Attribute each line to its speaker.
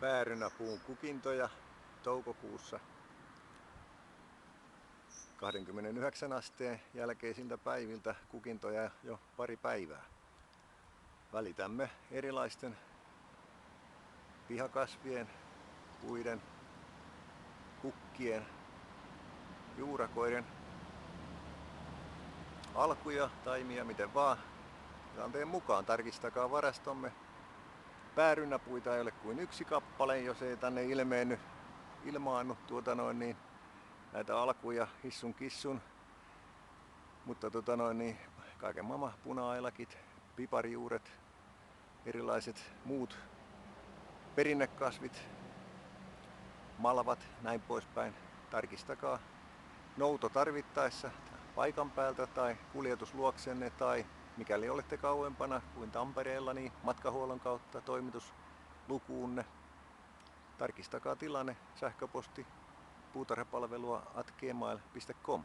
Speaker 1: Päärynäpuun kukintoja toukokuussa 29 asteen jälkeisiltä päiviltä kukintoja jo pari päivää. Välitämme erilaisten pihakasvien, puiden, kukkien, juurakoiden alkuja, taimia, miten vaan. Tilanteen mukaan tarkistakaa varastomme. Päärynäpuita ei ole kuin yksi kappale, jos ei tänne ilmaannu näitä alkuja hissun kissun. Mutta kaiken maailman puna-ailakit, piparijuuret, erilaiset muut perinnekasvit, malvat, näin poispäin. Tarkistakaa nouto tarvittaessa paikan päältä tai kuljetusluoksenne tai mikäli olette kauempana kuin Tampereella, niin matkahuollon kautta toimituslukuunne. Tarkistakaa tilanne sähköposti puutarhapalvelua@gmail.com.